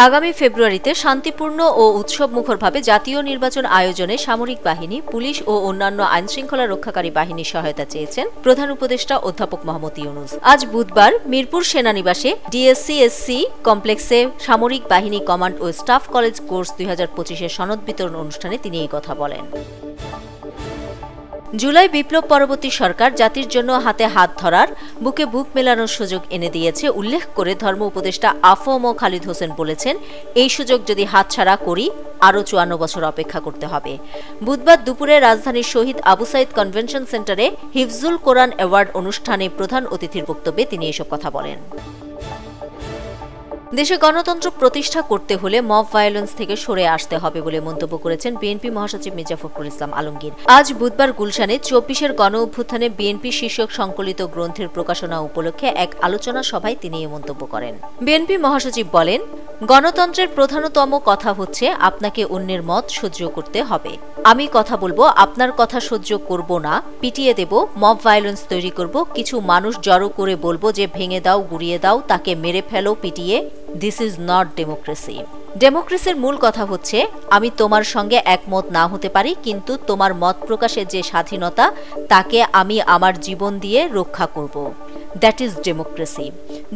আগামী ফেব্রুয়ারিতে শান্তিপূর্ণ ও উৎসবমুখরভাবে জাতীয় নির্বাচন আয়োজনে সামরিক বাহিনী, পুলিশ ও অন্যান্য আইনশৃঙ্খলা রক্ষাকারী বাহিনীর সহায়তা চেয়েছেন প্রধান উপদেষ্টা অধ্যাপক মোহাম্মদ ইউনূস। আজ বুধবার মিরপুর সেনানিবাসে ডিএসসিএসসি কমপ্লেক্সে সামরিক বাহিনী কমান্ড ও স্টাফ কলেজ কোর্স 2025-এর সনদ বিতরণ অনুষ্ঠানে তিনি এই কথা বলেন। জুলাই বিপ্লব পরবর্তী সরকার জাতির জন্য হাতে হাত ধরার, বুকে বুক মেলানোর সুযোগ এনে দিয়েছে উল্লেখ করে ধর্ম উপদেষ্টা আফম খালিদ হোসেন বলেছেন, এই সুযোগ যদি হাতছাড়া করি আরও 54 বছর অপেক্ষা করতে হবে। বুধবার দুপুরে রাজধানীর শহীদ আবু সাইদ কনভেনশন সেন্টারে হিফজুল কোরআন অ্যাওয়ার্ড অনুষ্ঠানে প্রধান অতিথির বক্তব্যে তিনি এসব কথা বলেন। দেশে গণতন্ত্র প্রতিষ্ঠা করতে হলে মব ভায়োলেন্স থেকে সরে আসতে হবে বলে মন্তব্য করেছেন বিএনপি মহাসচিব মির্জা ফখরুল ইসলাম আলমগীর। আজ বুধবার গুলশানে 24-এর গণ অভ্যুত্থানে বিএনপি শীর্ষক সংকলিত গ্রন্থের প্রকাশনা উপলক্ষে এক আলোচনা সভায় তিনি এই মন্তব্য করেন। বিএনপি মহাসচিব বলেন, গণতন্ত্রের প্রধানতম কথা হচ্ছে আপনাকে অন্যের মত সহ্য করতে হবে। আমি কথা বলবো, আপনার কথা সহ্য করব না, পিটিয়ে দেব, মব ভায়োলেন্স তৈরি করব, কিছু মানুষ জড়ো করে বলবো যে ভেঙে দাও, গুড়িয়ে দাও, তাকে মেরে ফেলো পিটিয়ে। This is not democracy. ডেমোক্রেসির মূল কথা হচ্ছে আমি তোমার সঙ্গে একমত না হতে পারি, কিন্তু তোমার মত প্রকাশের যে স্বাধীনতা তাকে আমি আমার জীবন দিয়ে রক্ষা করব। That is democracy.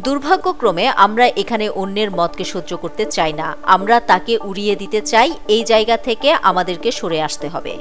দুর্ভাগ্যক্রমে আমরা এখানে অন্যের মতকে সহ্য করতে চাই না, আমরা তাকে উড়িয়ে দিতে চাই। এই জায়গা থেকে আমাদেরকে সরে আসতে হবে।